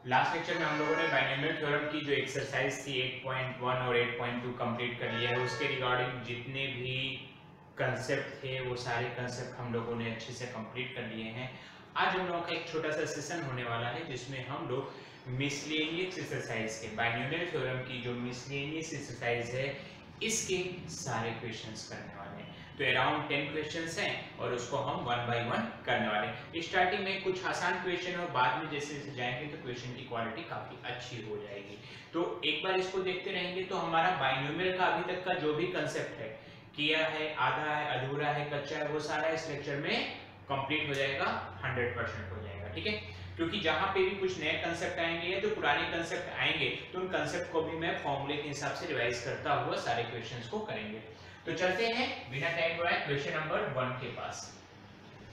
Last lecture में हम लोगों ने बाइनोमियल थ्योरम की जो एक्सरसाइज थी 8.1 और 8.2 कंप्लीट कर लिया है। उसके रिगार्डिंग जितने भी कंसेप्ट थे वो सारे कंसेप्ट हम लोगों ने अच्छे से कंप्लीट कर लिए हैं। आज हम लोगों का एक छोटा सा सेशन होने वाला है जिसमें हम लोग मिसलेनियस एक्सरसाइज के बाइनोमियल थ्योरम की जो मिसलेनियस एक्सरसाइज है इसके सारे क्वेश्चंस करने वाले हैं। तो अराउंड 10 क्वेश्चंस हैं और उसको हम वन बाय वन करने वाले हैं। स्टार्टिंग में कुछ आसान क्वेश्चन और बाद में जैसे जैसे जाएंगे तो क्वेश्चन की क्वालिटी काफी अच्छी हो जाएगी। तो एक बार इसको देखते रहेंगे तो हमारा बाइनोमियल का अभी तक का जो भी कंसेप्ट है, किया है, आधा है, अधूरा है, कच्चा है, वो सारा इस लेक्चर में कंप्लीट हो जाएगा, 100% हो जाएगा। ठीक है, क्योंकि जहां पे भी कुछ नए कंसेप्ट आएंगे या तो पुराने कंसेप्ट आएंगे तो उन कंसेप्ट को भी मैं फॉर्मूले के हिसाब से रिवाइज करता हुआ सारे क्वेश्चंस को करेंगे। तो चलते हैं बिना टाइम गवाए क्वेश्चन नंबर 1 के पास।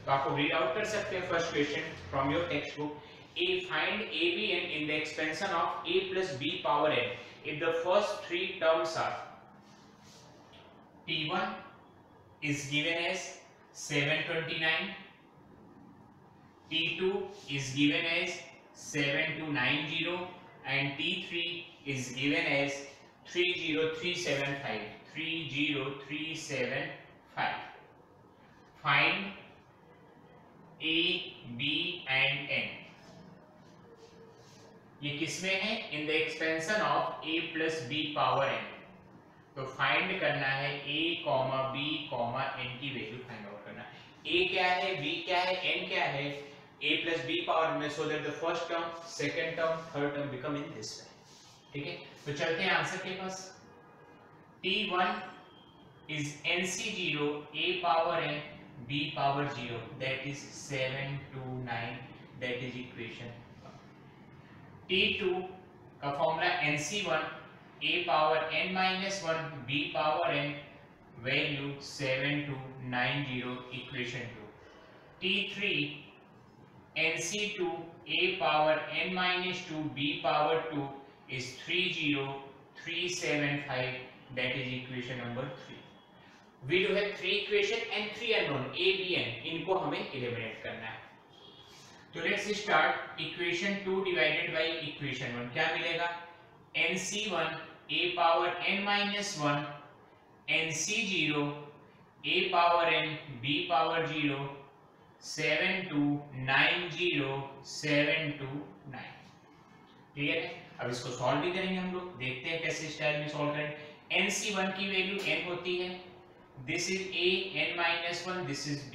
तो आपको रीड आउट कर सकते हैं first question from your text book. A find a b n in the expansion of a plus b power n if the first three terms are t1 is given as 729, t2 is given as 7290 and t3 is given as 30375 30375. Find a b and n. ये किसमें है? In the expansion of a plus b power n। तो find करना है a comma b comma n की value find out करना है। a क्या है, b क्या है, n क्या है, a प्लस b पावर में, so that the first term, second term, third term become in this way. ठीक है, तो चलते हैं आंसर के पास। t1 is nc0 a power n b power 0, that is 729, that is equation। t2 का formula nc1 a power n minus 1 b power n, value 7290, equation 2। t3 nc2 a power n minus 2 b power 2 is 30375, that is equation number 3। we do have 3 equation and 3 unknown a b n, इनको हमें eliminate करना है। तो let's start. Equation 2 divided by equation 1 क्या मिलेगा? nc1 a power n minus 1 nc0 a power n b power 0 7290 729। Clear है? अब इसको सॉल्व भी करेंगे हम लोग, देखते हैं कैसे स्टाइल में सॉल्व करेंगे। nc1 की वैल्यू n होती है, this is a, n minus 1, this is b।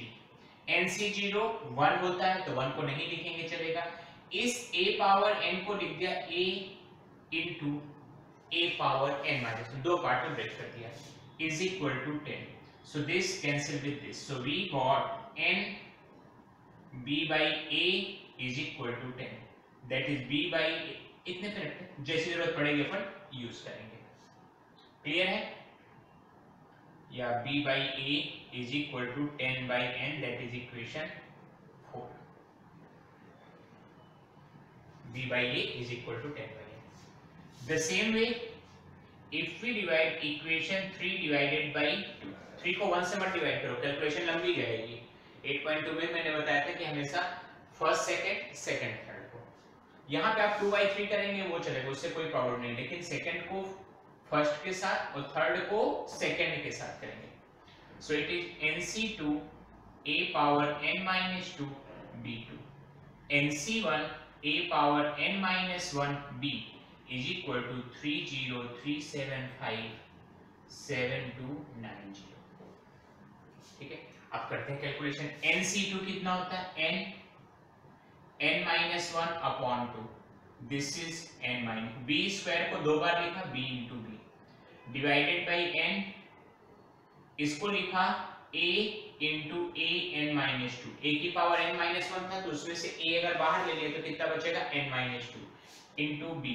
nc0 1 होता है तो 1 को नहीं लिखेंगे, चलेगा। इस a पावर n को लिख दिया a into a power n minus 2, दो पार्ट में ब्रेक कर दिया, is equal to 10। so this cancel with this, so we got n b by a is equal to 10, that is b by a। इतने पे रखते हैं, जैसी जरूरत पड़ेगी अपन यूज करेंगे। क्लियर है? या b by a is equal to 10 by n, that is equation 4। b by a is equal to 10 by n। The same way, if we divide equation 3 divided by 2, 3 को 1 से मत डिवाइड करो, calculation लंबी जाएगी। 8.2 में मैंने बताया था कि हमेशा फर्स्ट सेकंड, सेकंड थर्ड को, यहाँ पे आप 2 by 3 करेंगे वो चलेगा, उससे कोई प्रॉब्लम नहीं, लेकिन सेकंड को फर्स्ट के साथ और थर्ड को सेकंड के साथ करेंगे। So it is nc2 a power n minus 2 b2, nc1 a power n minus 1 b is equal to 30375 7290। ठीक है, अब करते हैं कैलकुलेशन। nc2 कितना होता है? n minus 1 upon 2, this is n minus b square को दो बार लिखा b into b divided by n, इसको लिखा a into a n minus 2, a की पावर n minus 1 था तो उसमें से a अगर बाहर ले लिया तो कितना बचेगा? n minus 2 into b।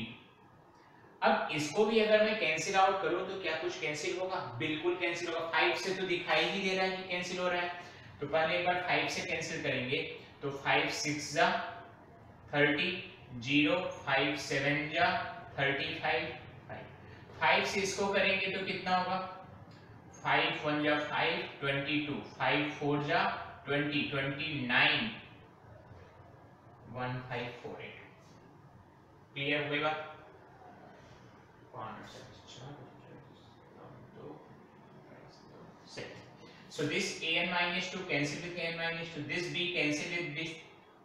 अब इसको भी अगर मैं कैंसिल आउट करूं तो क्या कुछ कैंसिल होगा? बिल्कुल कैंसिल होगा, 5 से तो दिखाई ही दे रहा है कि कैंसिल हो रहा है। तो पहले एक बार 5 से कैंसिल करेंगे तो 5 6 जा 30, 0 5 7 जा 35, 5 से इसको करेंगे तो कितना होगा? 5 1 जा 5 22, 5 4 जा 20 29 1548। क्लियर हो गई बात? So this an minus 2 cancel with n minus 2, this b cancel with this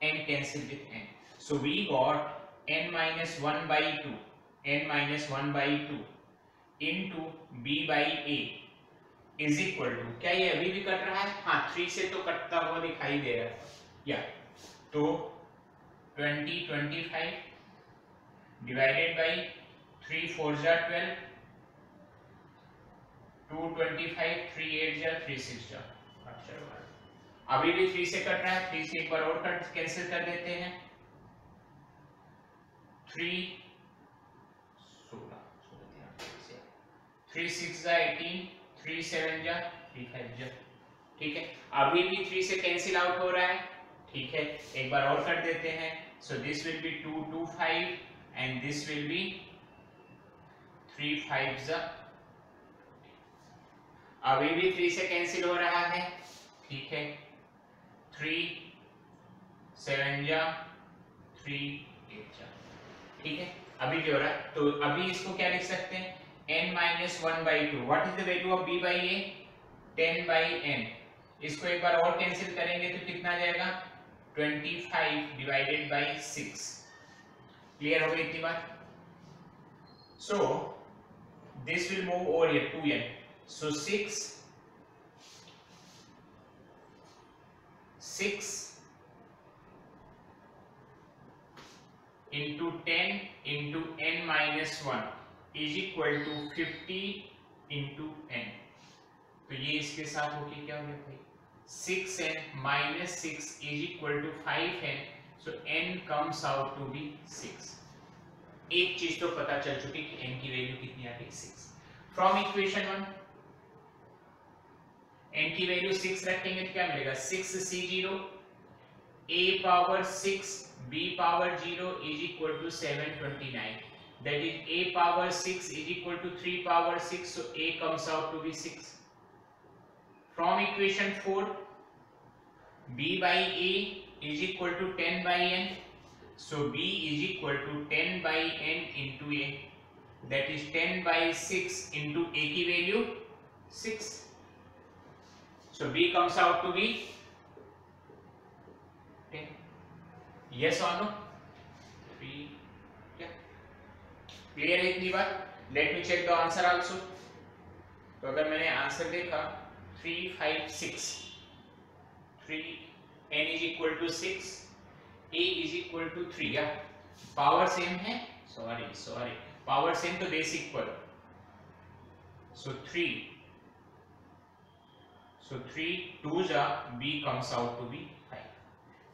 n cancel with n. So we got n minus 1 by 2, n minus 1 by 2 into b by a is equal to, क्या ये अभी भी cut रहा है? हाँ 3 से तो कटता हुआ दिखाई दे रहा है या तो 25 divided by 3 4 जा 12, 225 3 8 जा 3 6 जा, अभी भी 3 से कट रहा है, 3 से एक बार और कट कैंसिल कर देते हैं, 3 6 जा 18, 3 7 जा 3 5 जा, ठीक है। अभी भी 3 से कैंसिल आउट हो रहा है, ठीक है, एक बार और कर देते हैं। So this will be 2 2 5 and this will be 3 5 जा, अभी भी 3 से कैंसिल हो रहा है, ठीक है, 3 7 जा 3 8 जा, ठीक है। अभी क्या हो रहा है, तो अभी इसको क्या लिख सकते हैं, n minus 1 by 2, what is the value of b by a, 10 by n, इसको एक बार और कैंसिल करेंगे तो कितना आ जाएगा, 25 डिवाइडेड बाय 6, क्लियर हो गई इतनी बात। So this will move over here 2n, so 6 into 10 into n minus 1 is equal to 50 into n, तो ये इसके साथ होके क्या हो गया भाई, 6n minus 6 is equal to 5n, so n comes out to be 6। एक चीज तो पता चल चुकी कि n की वैल्यू कितनी आ गई, 6। फ्रॉम इक्वेशन 1 n की वैल्यू 6 रखेंगे तो क्या मिलेगा, 6c0 a power 6 b power 0 is equal to 729, that is a power 6 is equal to 3 power 6, so a comes out to be 6। from equation 4 b by a is equal to 10 by n, so b is equal to 10 by n into a, that is 10 by 6 into a की value 6, so b comes out to be 10, yes or no, clear है इतनी बात। Let me check the answer also, तो अगर मैंने answer देखा 3 5 6, 3 n is equal to 6, a is equal to 3, या power same है, सॉरी पावर सेम तो बेस इक्वल, सो 3 2 जा b comes out to be 5,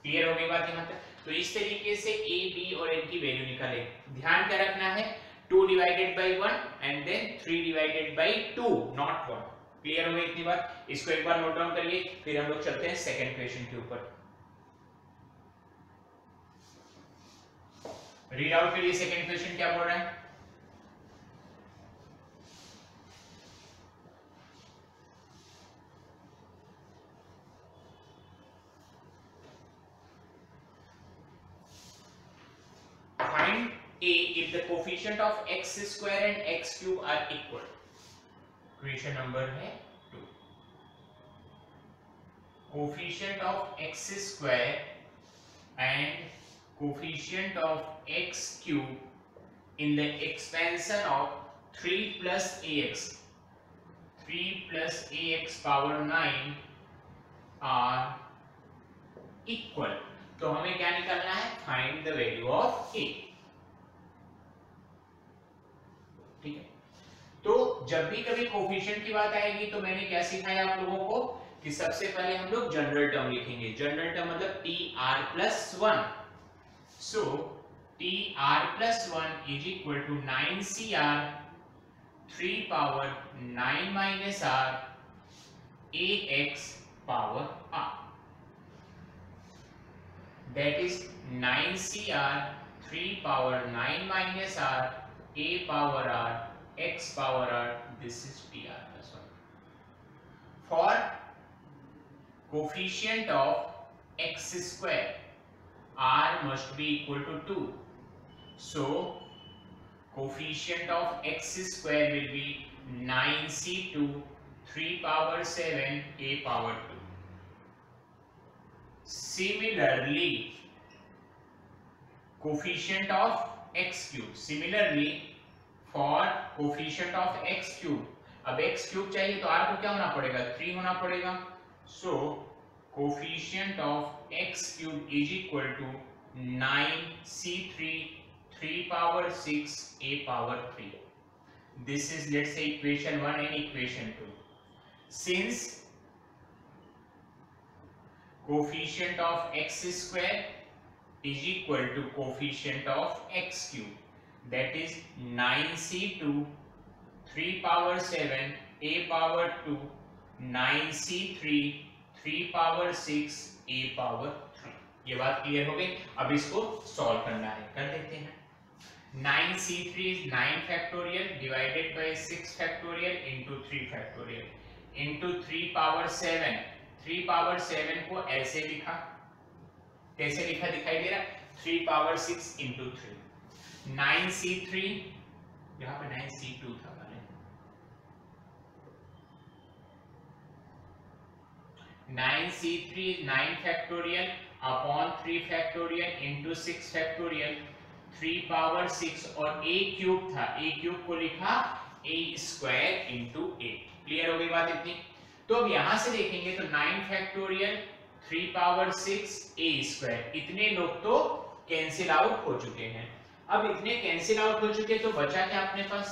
clear हो गई बात यहाँ तक। तो इस तरीके से a b और n की वैल्यू निकाले, ध्यान क्या रखना है, 2 divided by 1 and then 3 divided by 2, not 1, clear हो गई इतनी बात। इसको एक बार नोट डाउन करिए, फिर हम लोग चलते हैं सेकंड क्वेश्चन के ऊपर। रीड आउट करिए सेकंड क्वेश्चन क्या बोल रहा है। Find a if the coefficient of x square and x cube are equal। Question number है 2। Coefficient of x square and coefficient of x cube in the expansion of 3 plus ax power 9 are equal। तो हमें क्या निकालना है, find the value of a, ठीक है। तो जब भी कभी कोफिशिएंट की बात आएगी तो मैंने क्या सिखाया आप लोगों को कि सबसे पहले हम लोग जनरल टर्म लिखेंगे, जनरल टर्म मतलब tr+1, so tr+1 is equal to 9cr 3 power 9 minus r ax power r, that is 9cr 3 power 9 minus r a power r x power r, this is tr+1। for coefficient of x square r must be equal to 2, So coefficient of x square will be 9c2 3 power 7 a power 2. Similarly coefficient of x cube, similarly for coefficient of x cube, अब x cube चाहिए तो r को क्या होना पड़ेगा 3 होना पड़ेगा. So coefficient of x cube is equal to 9c3 3 power 6 a power 3. This is, let's say, equation 1 and equation 2. Since coefficient of x square is equal to coefficient of x cube, that is 9c2 3 power 7 a power 2 9c3 3 power 6 a power 3. ये बात clear हो गई. अब इसको solve करना है, कर देते हैं. 9c3 is 9 factorial divided by 6 factorial into 3 factorial into 3 power 7. 3 power 7 को ऐसे लिखा, कैसे लिखा दिखाई दे रहा है 3 power 6 into 3. 9c3 यहाँ पे 9c2 था पहले. 9c3 is 9 factorial upon 3 factorial into 6 factorial 3 power 6 और a क्यूब था, a क्यूब को लिखा a स्क्वायर इंटू 8. क्लियर हो गई बात इतनी. तो अब यहां से देखेंगे तो 9 फैक्टोरियल 3 पावर 6 a स्क्वायर, इतने लोग तो कैंसिल आउट हो चुके हैं. अब इतने कैंसिल आउट हो चुके तो बचा क्या अपने पास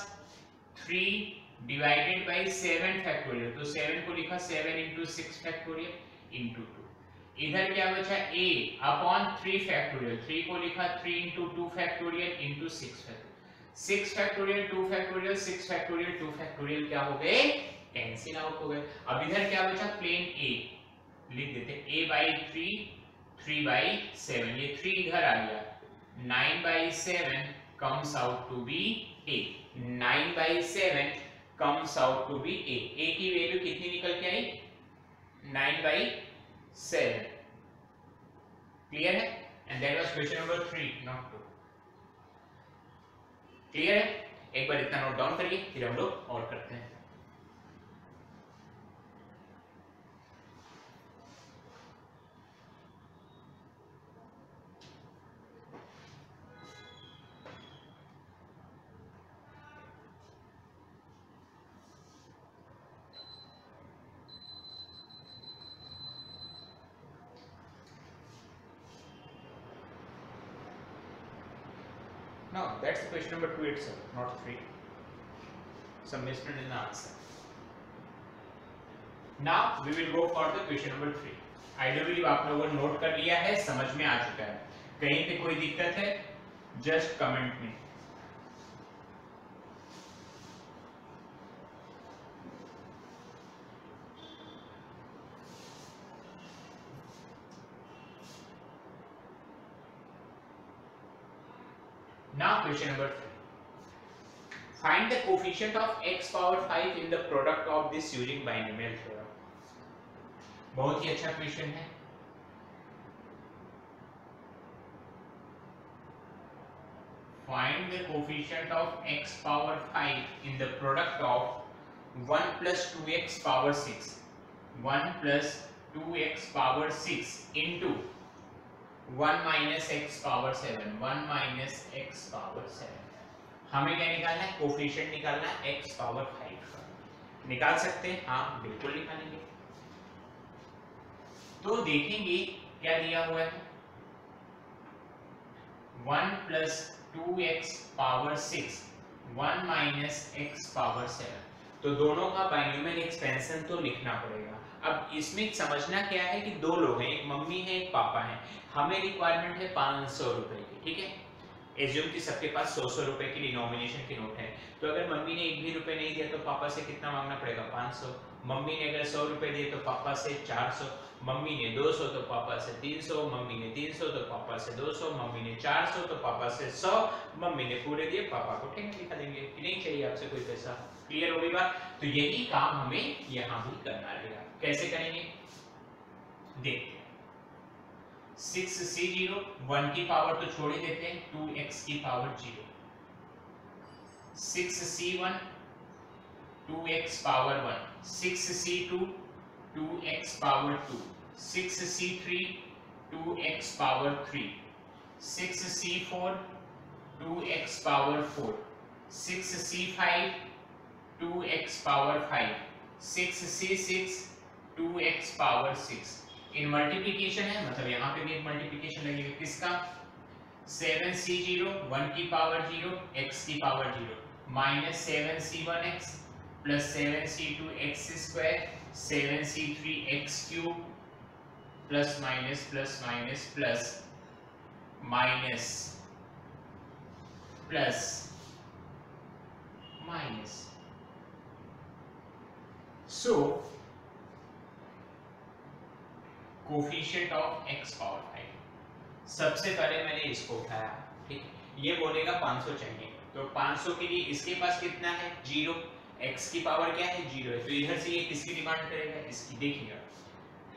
3 डिवाइडेड बाय 7 फैक्टोरियल. तो 7 को लिखा 7 into 6 फैक्टोरियल into 2. इधर क्या बचा a अपॉन 3 फैक्टोरियल. 3 को लिखा 3 into 2 factorial into 6 factorial. 6 factorial 2 factorial 6 factorial 2 factorial क्या हो गए कैंसिल आउट हो गए. अब इधर क्या बचा प्लेन a लिख देते हैं. a by 3 3 by 7, ये 3 इधर आ गया. 9 by 7 comes out to be a. 9 by 7 comes out to be a. a की वैल्यू कितनी निकल के आई 9 by 7. क्लियर है. And that was question number 3 not 2. Clear है. एक बार इतना नोट डाउन करिए फिर हम लोग और करते हैं. No, that's question number 2 itself, not 3. Some mistake in the answer. Now we will go for the question number 3. I do believe आप लोगों ने नोट कर लिया है, समझ में आ चुका है. कहीं पे कोई दिक्कत है जस्ट कमेंट में. Now question number 3. Find the coefficient of x power 5 in the product of this using binomial theorem. बहुत ही अच्छा क्वेश्चन है. Find the coefficient of x power 5 in the product of 1 plus 2x power 6. 1 plus 2x power 6 into 1 minus x power 7. 1 minus x power 7. हमें क्या निकालना है coefficient निकालना है x power 5 का. निकाल सकते हैं हाँ बिल्कुल निकालेंगे. तो देखेंगे क्या दिया हुआ है 1 plus 2x power 6 1 minus x power 7. तो दोनों का बाइनोमियल एक्सपेंशन तो लिखना पड़ेगा. अब इसमें समझना क्या है कि दो लोग हैं, एक मम्मी है एक पापा है. हमें रिक्वायरमेंट है 500 रुपए की. ठीक है. एज्यूम कि सबके पास 100 रुपए की डिनोमिनेशन के नोट है. तो अगर मम्मी ने एक भी रुपए नहीं दिया तो पापा से कितना मांगना पड़ेगा 500. मम्मी ने अगर 100 रुपए दिए तो पापा से 400. मम्मी ने 200 तो पापा से 300. मम्मी ने 300 तो पापा से 200. मम्मी ने 400 तो पापा से 100. मम्मी ने पूरे दिए पापा को ठीक लिखा देंगे कि नहीं चाहिए आपसे कोई पैसा. क्लियर हो गई बात. तो यही काम हमें यहाँ भी करना रहेगा. कैसे करेंगे देखते हैं. 6c0 1 की पावर तो छोड़ ही देते हैं, 2x की power 0, 6c1 2x power 1, 6c2 2x power 2, 6c3 2x power 3, 6c4 2x power 4, 6c5 2x power 5, 6c6 2x power 6। इन मल्टीप्लिकेशन है, मतलब यहाँ पे भी एक मल्टीप्लिकेशन लगेगा किसका, 7c0 1 की पावर 0 x की power 0 minus 7c1x plus 7c2x square 7c3x cube plus minus plus minus plus minus plus minus. So coefficient of x power 5, सबसे पहले मैंने इसको उठाया, ठीक, ये बोलेगा 500 चाहिए, तो 500 के लिए इसके पास कितना है 0, x की पावर क्या है 0 है, तो इधर से ये किसकी डिमांड करेगा, इसकी। देखिएगा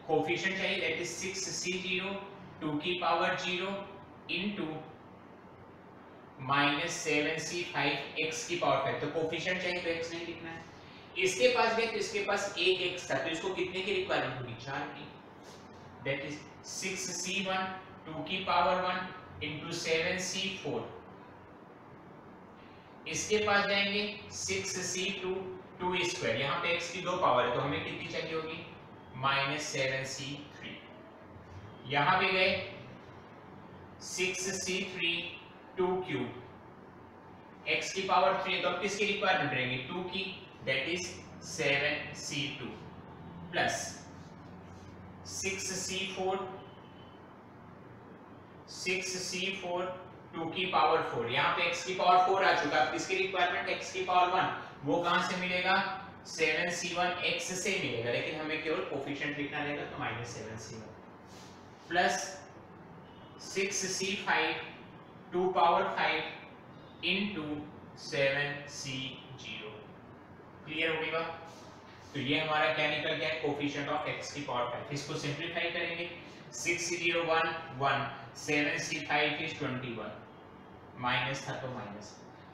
कोफिशिएंट चाहिए, दैट इज 6c0 2 की power 0 into minus 7c5 x की पावर 5, तो कोफिशिएंट चाहिए तो x नहीं लिखना है। इसके पास गए तो इसके पास एक x था, तो इसको कितने की रिक्वायरमेंट होगी 4 की, दैट इज 6c1 2 की पावर 1 इनटू 7c4। इसके पास जाएंगे 6c2 2 स्क्वायर, यहाँ पे x की दो पावर है तो हमें कितनी चाहिए होगी माइनस 7c3। यहाँ पे गए 6c3 2 क्यूब, x की पावर 3 है तो अब किसकी रिक्वायरमेंट रहेगी 2 की, that is 7c2 plus 6c4 2 की पावर 4, यहाँ पे x की पावर 4 आ चुका है, किसकी रिक्वायरमेंट x की पावर 1, वो कहां से मिलेगा 7c1 x से मिलेगा, लेकिन हमें केवल कोफिशिएंट लिखना रहेगा तो minus 7c1 plus 6c5 2 power 5 into 7c0। Clear हो गया, तो ये हमारा क्या निकल गया है कोफिशिएंट ऑफ x की पावर 5। इसको सिंपलीफाई करेंगे 6c01 1 7c5 is 21 माइनस था तो माइनस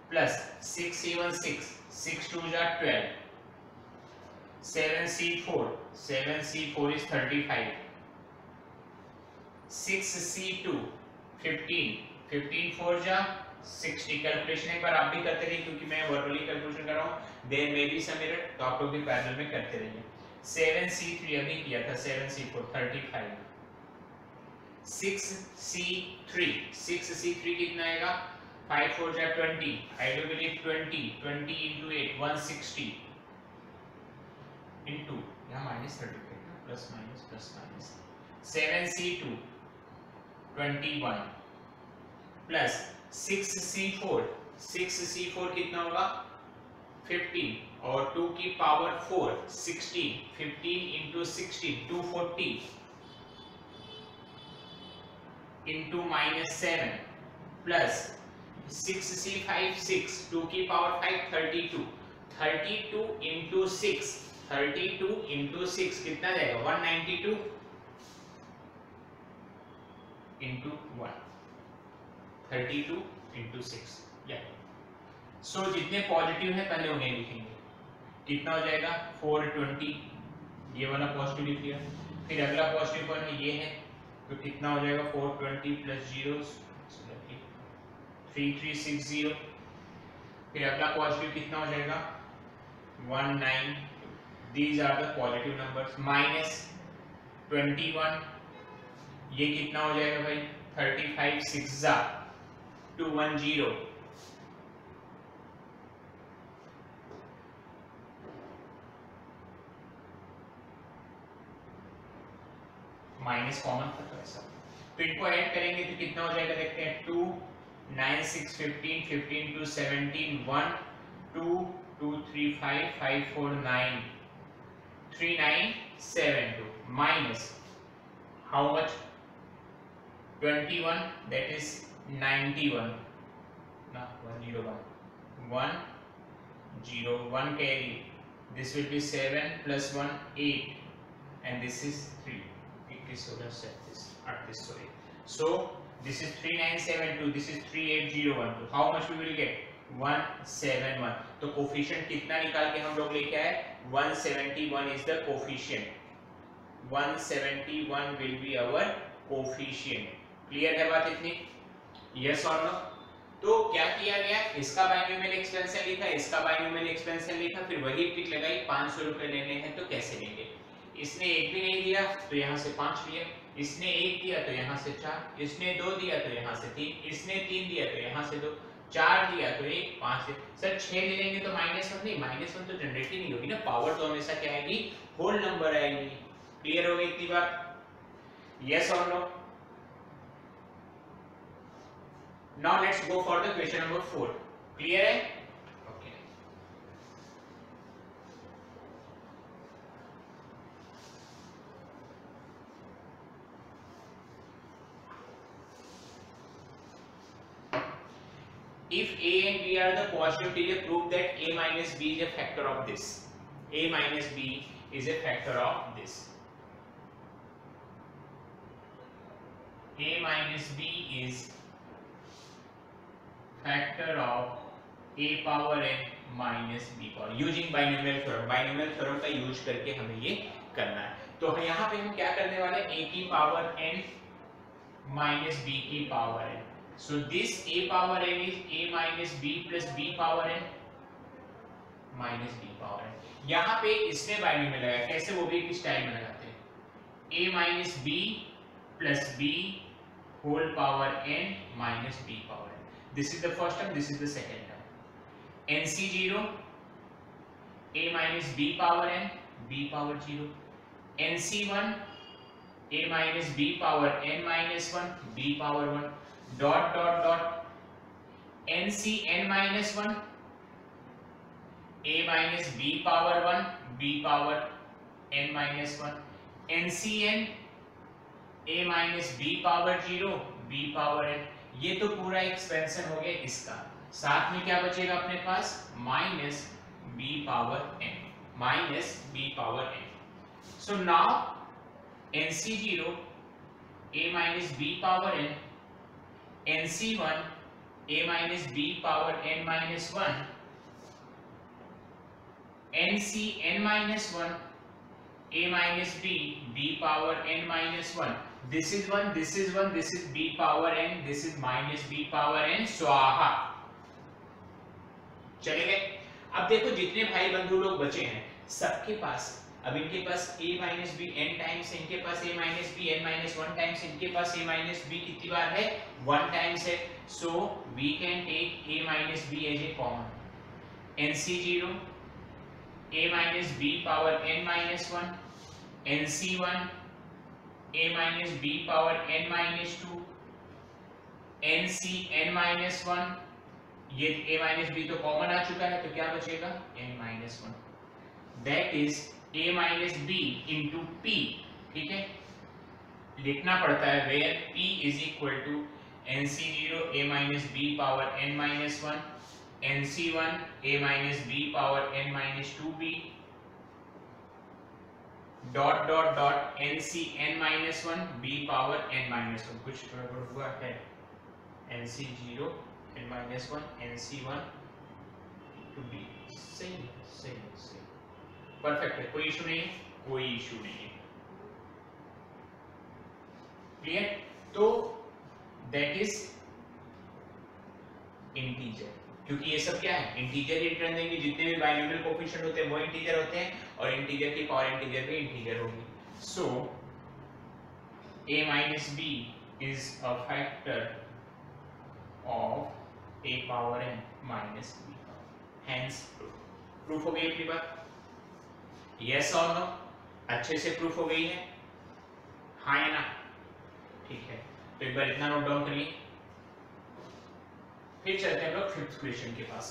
प्लस 6c1 6 6 2 जा 12 7c4 is 35 6c2 15 4 जा 60। कैलकुलेशन एक बार आप भी करते रहिए क्योंकि मैं वर्बली कैलकुलेशन कर रहा हूं, there may be some error, तो आप लोग भी पैरेलल में करते रहिए। 7c3 अभी किया था 7c4 35 6c3 कितना आएगा 5 4 जा 20, I do believe 20 into 8 160 into यहाँ minus 35 plus minus 7c2 21 plus 6c4 कितना होगा 15 और 2 की power 4 16 15 into 16 240 into minus 7 plus 6c5 6 2 की पावर 5 32 into 6 कितना जाएगा 192 into 1 32 into 6 या सो जितने पॉजिटिव है पहले उन्हें लिखेंगे, कितना हो जाएगा 420, ये वाला पॉजिटिव लिख लिया, फिर अगला पॉजिटिव वन ये है तो कितना हो जाएगा 420 प्लस 0 3360, फिर अगला पॉजिटिव कितना हो जाएगा 19, these are the positive numbers, minus 21, ये कितना हो जाएगा भाई 35 6 210, माइनस कॉमन था तो ऐसा, तो इनको ऐड करेंगे तो कितना हो जाएगा देखते हैं 2 9 6 15 15 2 17 1 2 2 3 5 5 4 9 3 9 7 2 minus how much 21, that is 91 no 101 101 carry, this will be 7 plus 1 8 and this is 3. It is so let's set this at this, sorry So this is 3972, this is 38012. How much we will get? 171. तो coefficient कितना निकाल के हम लोग लेके आए? 171 is the coefficient. 171 will be our coefficient. Clear है बात इतनी? Yes or no? तो क्या किया गया? इसका बाइनोमियल एक्सपेंशन लिखा, इसका बाइनोमियल एक्सपेंशन लिखा, फिर वही ट्रिक लगाई। 500 रुपए लेने हैं तो कैसे लेंगे? इसने एक भी नहीं दिया तो यहाँ से 5 लिया, इसने 1 दिया तो यहाँ से 4, इसने 2 दिया तो यहाँ से 3, इसने 3 दिया तो यहाँ से 2, 4 दिया तो 1, 5 से सर 6 ले लेंगे तो -1 नहीं, -1 तो जनरेट ही नहीं होगी ना, पावर तो हमेशा क्या आएगी? होल नंबर आएगी। क्लियर हो गई इतनी बात? यस और no? Now let's go for the question number 4. Clear है? Okay. If a and b are the positive integer, prove that a minus b is a factor of this. A minus b is a factor of this. A minus b is factor of a power n minus b power using binomial theorem. binomial theorem का use करके हमें ये करना है। तो यहाँ पे हम क्या करने वाले हैं? a की पावर n minus b की power n. So this a power n is a minus b plus b power n minus b power n. यहाँ पे इसने बाइनोमियल लगाया, कैसे वो भी एक स्टाइल में लगाते हैं, a minus b plus b whole power n minus b power n. This is the first term, this is the second term. NC0 a minus b power n b power 0. NC1 a minus b power n minus 1 b power 1 dot dot dot NCn minus 1 a minus b power 1 b power n minus 1 NCn a minus b power 0 b power n. ये तो पूरा expansion हो गया इसका, साथ में क्या बचेगा अपने पास? Minus B power n, minus B power n. So now NC0 a minus b power n, NC1 a minus b power n minus 1, NCn minus 1 a minus b b power n minus 1. This is 1, this is 1, this is b power n, this is minus b power n. स्वाहा। चले गए। अब देखो जितने भाई बंधु लोग बचे हैं सबके पास, अब इनके पास a minus b n times, इनके पास a minus b n minus 1 times, इनके पास a minus b कितनी बार है? 1 टाइम्स है। So we can take a minus b as a common. NC0 a minus b power n minus 1, NC1 a minus b power n minus 2, NCn minus 1, ये a minus b तो common आ चुका है तो क्या बचेगा? n minus 1. That is a minus b into p. ठीक है, लिखना पड़ता है where p is equal to NC0 a minus b power n minus 1, NC1 a minus b power n minus 2b dot dot dot NCn minus 1 b power n minus 1. कुछ गड़बड़ हुआ है? NC0 n minus 1 NC1 to b. सही सही perfect है, कोई issue नहीं है, कोई इशू नहीं है। क्लियर? तो दैट इज इंटीजर, क्योंकि ये सब क्या है? इंटीजर ही रिटर्न देंगे। जितने भी बाइनोमियल कोएफिशिएंट होते हैं वो इंटीजर होते हैं और इंटीजर की पावर इंटीजर भी इंटीजर होगी। सो a minus b is a factor of a power n minus b power. Hence proof हो गई अपनी बात? यस और नो? अच्छे से प्रूफ हो गई है? हाँ या ना? ठीक है, तो एक बार इतना नोट डाउन करिए, फिर चलते हैं लोग फिफ्थ क्वेश्चन के पास।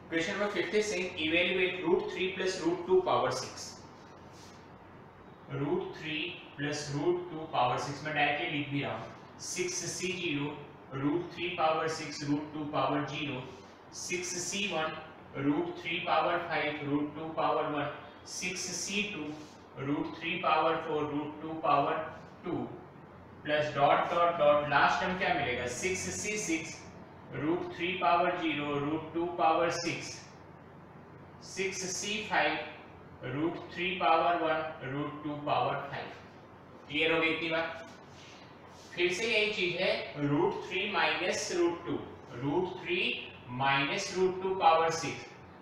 Question number 5 is saying evaluate root 3 plus root 2 power 6. root 3 plus root 2 power 6 मैं डायरेक्टली लिख भी रहा हूँ। 6C0 root 3 power 6 root 2 power 0, 6c1 root 3 power 5 root 2 power 1, 6c2 root 3 power 4 root 2 power 2 plus dot dot dot last term क्या मिलेगा 6c6 root 3 power 0 root 2 power 6, 6c5 root 3 power 1 root 2 power 5। Clear हो गई इतनी बात? फिर से यही चीज है root 3 minus root 2, root 3 minus root 2 power 6,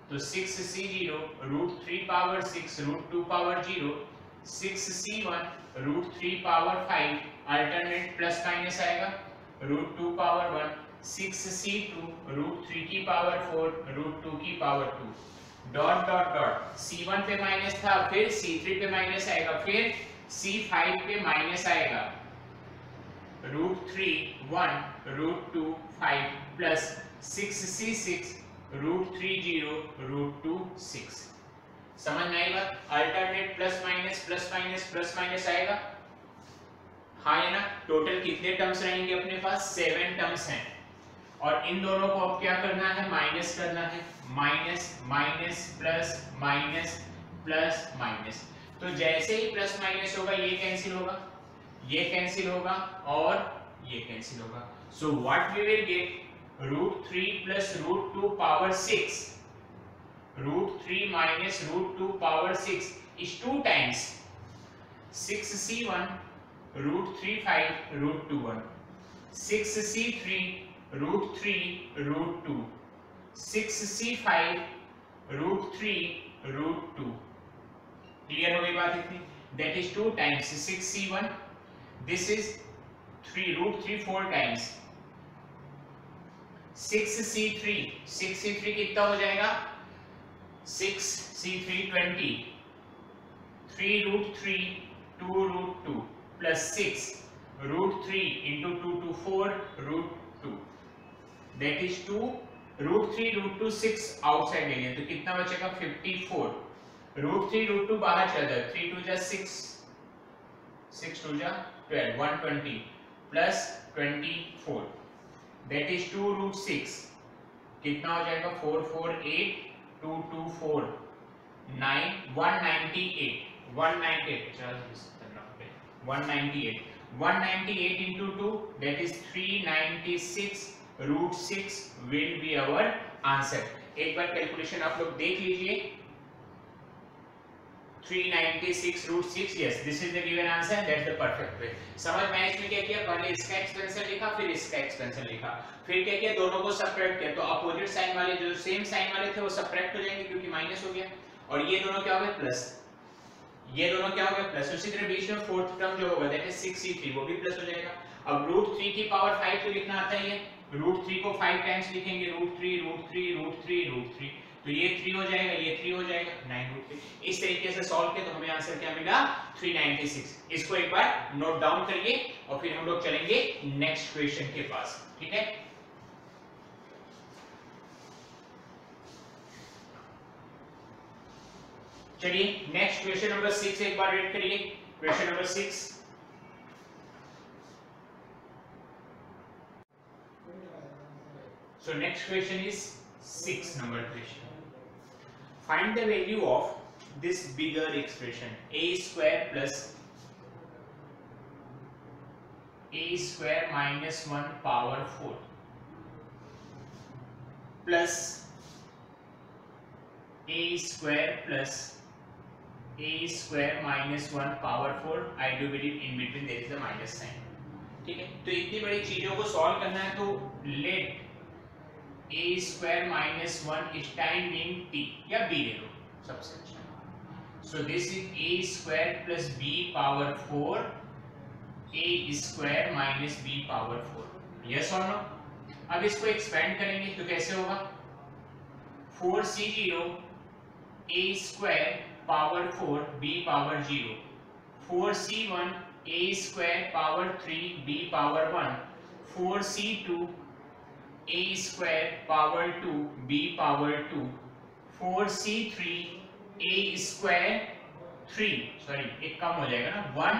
तो 6c0 root 3 power 6 root 2 power 0, 6c1 root 3 power 5 alternate plus minus आएगा रूट 2 पावर 1, 6c2 रूट 3 की पावर 4 रूट 2 की power 2 dot dot dot c1 पे माइनस था, फिर c3 पे minus आएगा, फिर c5 पे माइनस आएगा root 3 1 root 2 5 plus 6c6 root 3 0 root 2 6। समझ में आई बात? अल्टरनेट प्लस माइनस आएगा, हाँ है ना। टोटल कितने टर्म्स रहेंगे अपने पास? 7 टर्म्स हैं और इन दोनों को अब क्या करना है? माइनस करना है, minus minus plus minus plus minus. तो जैसे ही प्लस माइनस होगा ये कैंसिल होगा, ये कैंसिल होगा और ये कैंसिल होगा। So what we will get root 3 plus root 2 power 6, root 3 minus root 2 power 6 is 2 times 6c1 root 3 5 root 2 1, 6c3 root 3 root 2, 6c5 root 3 root 2। Clear हो गई बात इतनी? That is 2 times 6c1, this is 3 root 3 4 times 6c3 कितना हो जाएगा? 6c3 20, 3 root 3 2 root 2 plus 6 root 3 into 2 to 4 root 2, that is 2 root 3 root 2 6 outside लेंगे तो कितना बचेगा? 54। रूट 3 रूट 2 बाहर चल जाए, 3 2 जा 6, 6 2 जा 12, 120 प्लस 24, that is 2 root 6 कितना हो जाएगा? 4 4 8 2 2 4 9 198 into 2 that is 396 root 6 will be our answer। एक बार कैलकुलेशन आप लोग देख लीजिए, 396 root 6, yes, this is the given answer, that's the perfect way। समझ में इसमें क्या किया? पहले इसका एक्सपेंशन लिखा, फिर इसका एक्सपेंशन लिखा, फिर क्या किया? दोनों को सबट्रैक्ट किया, तो अपोजिट साइन वाले जो सेम साइन वाले थे वो सबट्रैक्ट हो जाएंगे क्योंकि माइनस हो गया, और ये दोनों क्या हो गए? प्लस, ये दोनों क्या हो गए? प्लस। उसी तरह बीच में फोर्थ टर्म जो होगा दैट इज 6c3 वो भी प्लस हो जाएगा। अब रूट 3 की पावर 5 तो लिखना आता ही है, रूट 3 को 5 टाइम्स लिखेंगे, रूट 3 रूट 3 रूट 3 रूट 3, तो ये 3 हो जाएगा, ये 3 हो जाएगा, 9 रूट 3। इस तरीके से सॉल्व किया तो हमें आंसर क्या मिला? 396। इसको एक बार नोट डाउन करिए और फिर हम लोग चलेंगे नेक्स्ट क्वेश्चन के पास, ठीक है। चलिए नेक्स्ट क्वेश्चन नंबर 6 एक बार रीड करिए। Question number 6, so next question is 6 number question। Find the value of this bigger expression a square plus a square minus 1 power 4 plus a square plus a square minus 1 power 4। I do believe in between there is a minus sign, ठीक है। तो इतनी बड़ी चीजों को solve करना है तो late a square minus 1 is time being t या b ले लो सबसे अच्छा। So this is a square plus b power 4 a square minus b power 4, yes or no? अब इसको एक्सपेंड करेंगे तो कैसे होगा? 4c0 a square power 4 b power 0, 4c1 a square power 3 b power 1, 4c2 a square power 2 b power 2, 4c3 a square 3 sorry एक कम हो जाएगा ना 1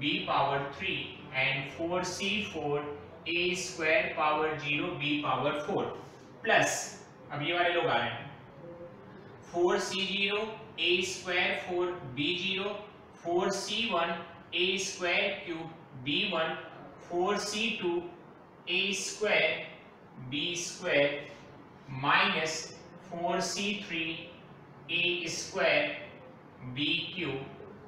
b power 3 and 4c4 a square power 0 b power 4 plus, अब ये वाले लोग आ रहे हैं, 4c0 a square 4b0 4c1 a square cube b1 4c2 a square b square minus 4c3 a square b cube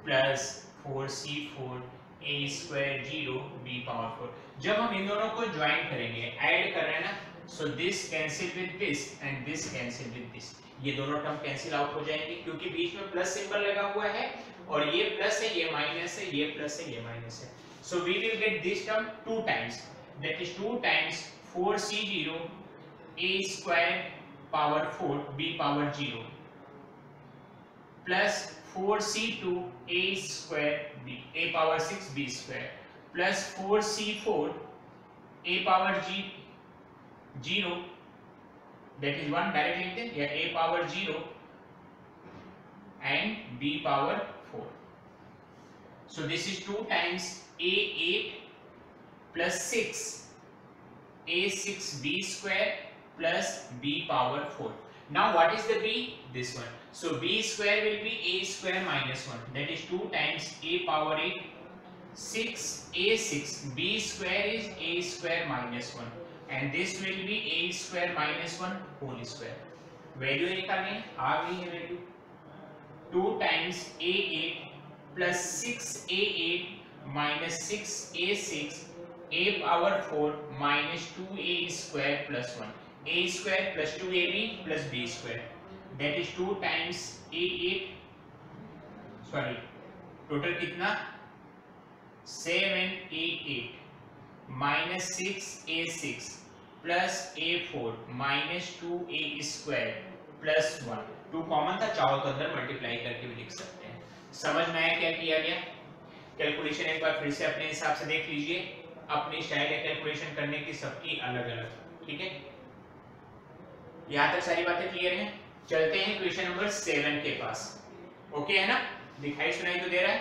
plus 4c4 a square 0 b power 4। जब हम इन दोनों को ज्वाइन करेंगे, ऐड कर रहे हैं ना, so this cancel with this and this cancel with this, ये दोनों टर्म कैंसिल आउट हो जाएंगे क्योंकि बीच में प्लस सिंबल लगा हुआ है और ये प्लस है, ये माइनस है, ये प्लस है, ये माइनस है। So we will get this term 2 times, that is 2 times 4c0 a square power 4 b power 0 plus 4c2 a square b a power 6 b square plus 4c4 a power 0 that is 1 direct लिखते हैं, या a power 0 and b power 4। so this is 2 times a8 plus 6 a6b square plus b power 4। now what is the b? this one, so b square will be a square minus 1, that is 2 times a power 8 6 a6 b square is a square minus 1 and this will be a square minus 1 whole square। Value निकालनी है, आ गई है value, 2 times a8 plus 6a8 minus 6a6 a power 4 minus 2a square plus 1, a square plus 2ab plus b square, that is 2 times a8, sorry total कितना 7a8 minus 6a6 plus a4 minus 2a square plus 1, 2 common था, चाहो तो अंदर multiply करके भी लिख सकते हैं। समझ में आया क्या किया गया? कैलकुलेशन एक बार फिर से अपने हिसाब से देख लीजिए, अपनी स्टाइल है कैलकुलेशन करने की सबकी अलग अलग, ठीक है। यहाँ तक सारी बातें क्लियर हैं। चलते हैं क्वेश्चन नंबर 7 के पास। ओके है ना, दिखाई सुनाई तो दे रहा है?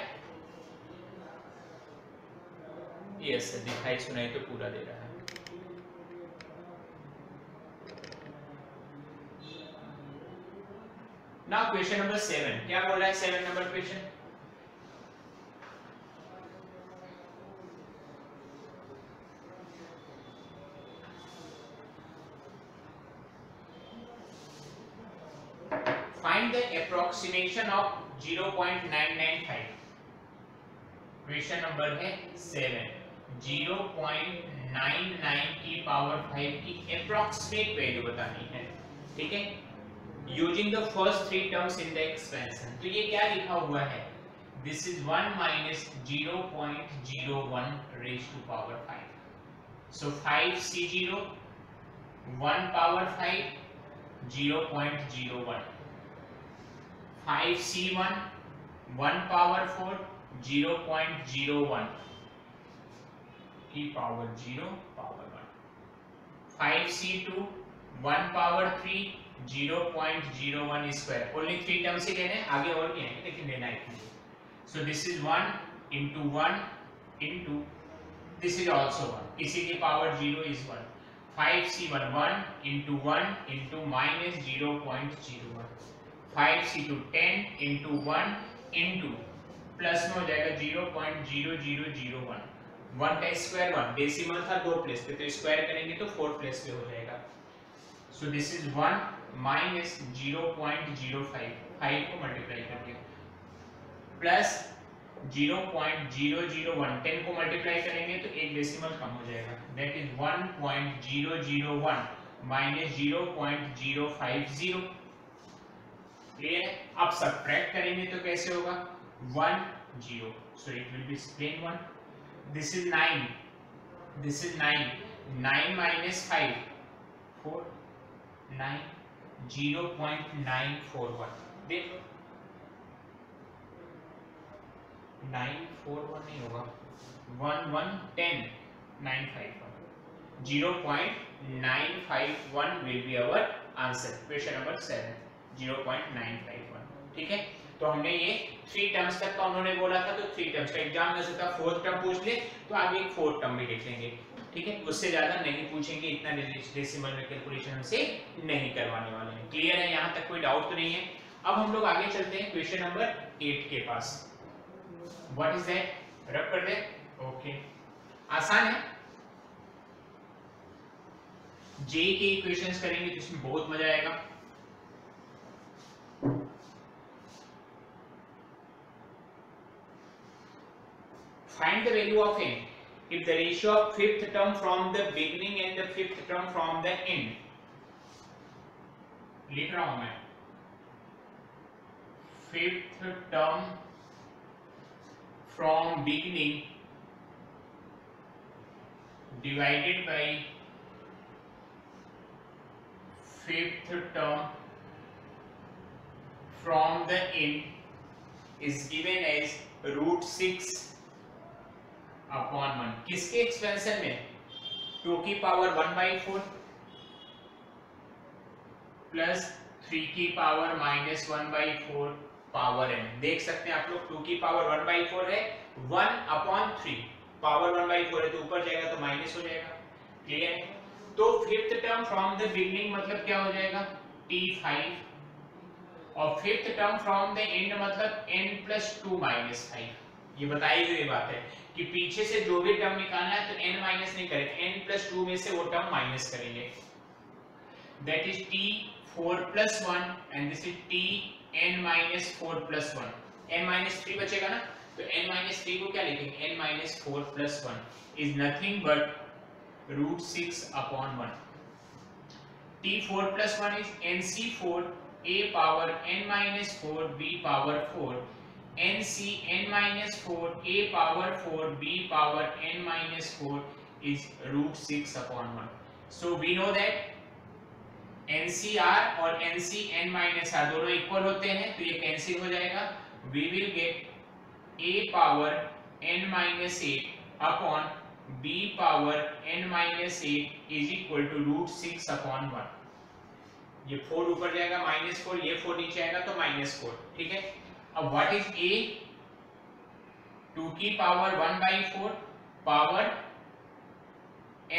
यस सर, दिखाई सुनाई तो पूरा दे रहा है। नाउ क्वेश्चन नंबर 7 क्या बोल रहा है? 7 number question, find the approximation of 0.995। Question number है 7, 0.99 की पावर 5 की अप्रॉक्सीमेट वैल्यू बतानी है, ठीक है, using the first 3 terms in the expansion. तो ये क्या लिखा हुआ है? This is 1 minus 0.01 raised to power 5। So 5c0 1 power 5 0.01, 5c1 1 power 4 0.01 की power 0 power 1, 5c2 1 power 3 0.01 square. Only 3 terms ही लेने, आगे और भी हैं लेकिन लेना है। So this is 1 into 1 into this is also 1, इसी की power 0 is 1, 5c1 1 into 1 into minus 0.01, 5c2 10 into 1 into plus में हो जाएगा 0.0001, 1 का स्क्वायर 1, डेसिमल था 2 प्लेस पे, तो स्क्वायर करेंगे तो 4 प्लेस पे हो जाएगा। सो दिस इज 1 minus 0.05, 5 को मल्टीप्लाई कर दिया, प्लस 0.001, 10 को मल्टीप्लाई करेंगे तो एक डेसिमल कम हो जाएगा, दैट इज 1.001 minus 0.050। क्लियर है? अब सब्ट्रैक्ट करेंगे तो कैसे होगा? 1 0, so it will be plain 1। this is 9, this is 9, 9 minus 5 4, 9 0.941, देखो 941 नहीं होगा, 1 1 10 951, 0.951 will be our answer। Question number 7 0.951, ठीक है। तो हमने ये 3 टर्म्स तक का उन्होंने बोला था, तो 3 टर्म्स का एग्जाम में से था 4th टर्म पूछ ले तो आगे एक 4th टर्म भी देख लेंगे, ठीक है, उससे ज्यादा नहीं पूछेंगे, इतना डेसिमल में कैलकुलेशन हमसे नहीं करवाने वाले हैं। क्लियर है, यहाँ तक कोई डाउट तो नहीं है। अब हम लोग आगे चलते हैं क्वेश्चन नंबर 8 के पास। व्हाट इज दैट, रब कर दे। ओके, आसान है, जे के इक्वेशंस करेंगे तो इसमें बहुत मजा आएगा। Find the value of n if the ratio of fifth term from the beginning and the fifth term from the end. लिख रहा हूं मैं, fifth term from beginning divided by fifth term from the end is given as √6 upon 1। किसके expansion में, 2 की power 1/4 plus 3 की power -1/4 power n। देख सकते हैं आप लोग, 2 की पावर 1/4 है, 1/3 पावर 1/4 है तो ऊपर जाएगा तो माइनस हो जाएगा। क्लियर है, तो fifth term from the beginning मतलब क्या हो जाएगा, t5, और fifth term from the end मतलब n+2 -5। ये बताई हुई बात है कि पीछे से जो भी टर्म निकालना है तो n माइनस नहीं करेंगे, n+2 में से वो टर्म माइनस करेंगे। That is t4+1 and this is tn-4+1। n-3 बचेगा ना, तो n-3 को क्या लिखेंगे, n-4+1 is nothing but √6 upon 1। t4+1 is nc4 a power n-4 b power 4 nc n-4 a power 4 b power n-4 is √6 upon 1. So we know that NCR और NC n-r दोनों equal होते हैं तो ये cancel हो जाएगा। We will get a power n-8 upon b power n-8 is equal to √6 upon 1। ये 4 ऊपर जाएगा -4, ये 4 नीचे आएगा तो -4। ठीक है, अब व्हाट इज a, 2 की power 1/4 power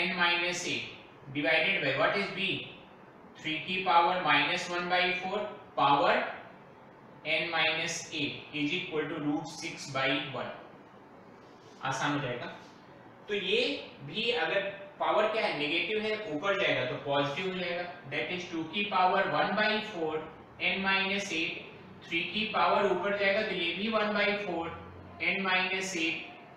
n-8 divided by what is b, 3 की power -1/4 power n-8 is equal to √6/1। आसान हो जाएगा। तो ये भी अगर पावर क्या है, नेगेटिव है, ऊपर जाएगा तो पॉजिटिव हो जाएगा। दैट इज 2 की पावर 1/4 n-8, 3 की पावर ऊपर जाएगा तो ये भी 1/4 n-8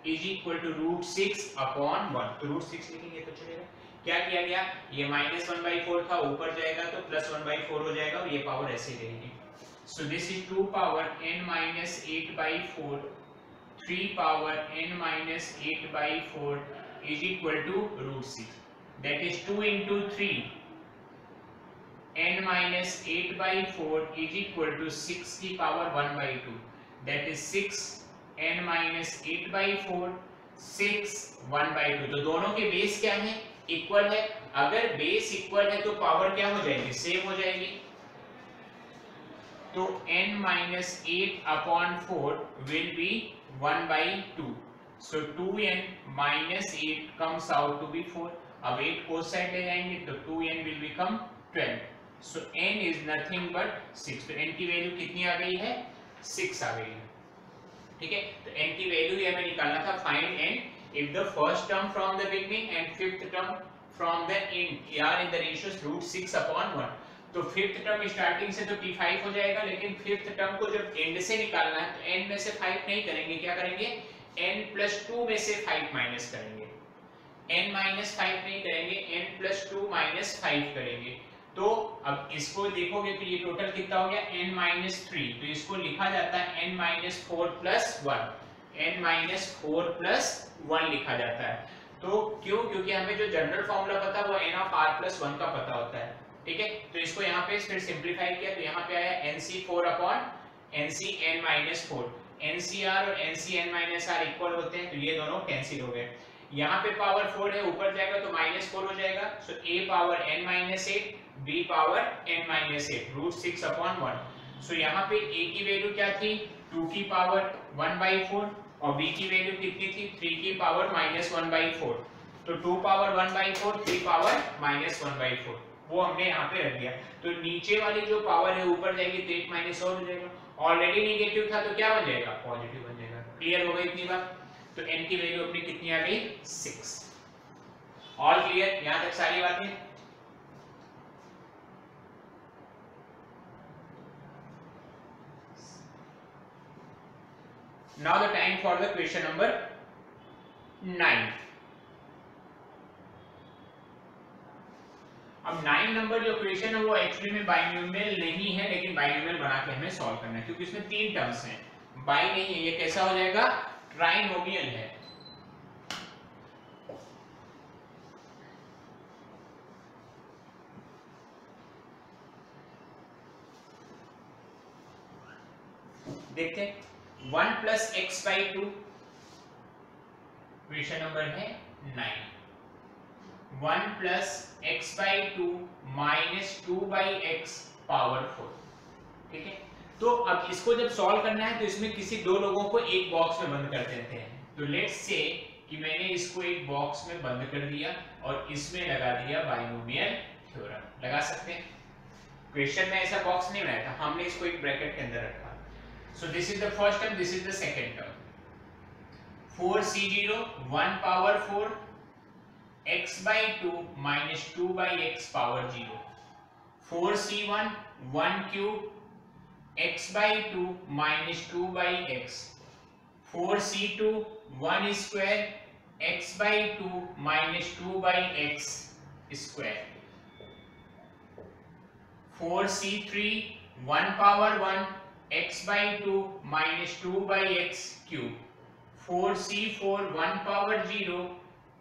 is equal to √6 upon 1। तो √6 लिखेंगे तो चलेगा। क्या किया गया, ये -1/4 था, ऊपर जाएगा तो +1/4 हो जाएगा और ये पावर ऐसे रहेगी। सो this is 2 power n-8/4 3 power n-8/4 is equal to √6। that is 2 into 3 n-8/4 is equal to 6 की पावर 1/2। that is 6 n-8/4 6 1/2। तो दोनों के बेस क्या है, इक्वल है। अगर बेस इक्वल है तो पावर क्या हो जाएगी, सेम हो जाएगी। तो n-8/4 will be 1/2। so 2n-8 comes out to be 4। अब 8 को साइड ले जाएंगे तो 2n will become 12। so n is nothing but 6। तो n की वैल्यू कितनी आ गई है, 6 आ गई है। ठीक है, तो n की वैल्यू ये हमें निकालना था, find n if the first term from the beginning and fifth term from the end are in the ratios √6 upon 1। तो फिफ्थ टर्म स्टार्टिंग से तो t5 हो जाएगा, लेकिन फिफ्थ टर्म को जब एंड से निकालना है तो n में से 5 नहीं करेंगे, क्या करेंगे, n+2 में से 5 माइनस करेंगे। n-5 नहीं करेंगे, n+2 -5 करेंगे। तो अब इसको देखोगे तो ये टोटल कितना हो गया, n-3। तो इसको लिखा जाता है n-4+1, n-4+1 लिखा जाता है। तो क्यों, क्योंकि हमें जो जनरल फॉर्मूला पता है वो n(r+1) का पता होता है। ठीक है, तो इसको यहाँ पे फिर सिंपलीफाई किया तो यहाँ पे आया nc4 अपॉन nc(n-4)। ncr और nc(n-r) इक्वल होते हैं तो ये दोनों कैंसिल हो गए। यहाँ पे पावर 4 है, ऊपर जाएगा तो -4 हो जाएगा। सो a power n-8 b power n-8 √6 upon 1। सो यहाँ पे a की वैल्यू क्या थी, 2 की पावर 1/4 और b की वैल्यू कितनी थी, 3 की पावर -1/4। तो 2 पावर 1/4, 3 पावर -1/4 वो हमने यहाँ पे रख दिया। तो नीचे वाली जो पावर है ऊपर जाएगी तो 8 माइनस और हो जाएगा। ऑलरेडी नेगेटिव था तो क्या बन जाएगा, पॉजिटिव बन जाएगा। क्लियर हो गई इतनी बात? तो n की वैल्यू अपनी कितनी आ गई, 6। ऑल क्लियर यहाँ तक सारी बातें? Now the time for the question number 9. अब 9 नंबर जो क्वेश्चन है वो एक्चुअली में बाइनोमियल नहीं है, लेकिन बाइनोमियल बना के हमें सॉल्व करना है, क्योंकि इसमें 3 टर्म्स हैं। बाई नहीं है, ये कैसा हो जाएगा, ट्राइनोमियल है। देखते हैं 1 plus x by 2, question number है 9। 1 plus x by 2 minus 2 by x power 4। ठीक है, तो अब इसको जब सॉल्व करना है तो इसमें किसी दो लोगों को एक बॉक्स में बंद कर देते हैं। तो लेट्स से कि मैंने इसको एक बॉक्स में बंद कर दिया और इसमें लगा दिया बाइनोमियल थ्योरम। लगा सकते हैं, क्वेश्चन में ऐसा बॉक्स नहीं बनाया था, हमने इसको एक ब्रैकेट के अंदर रखा। सो this is the first term, this is the second term. 4c0 1 power 4 x by 2 minus 2 by x power 0। 4c1 1 cube x by 2 minus 2 by x। 4c2 1 square x by 2 minus 2 by x square। 4c3 1 power 1 x by 2 minus 2 by x cube। 4c4 1 power 0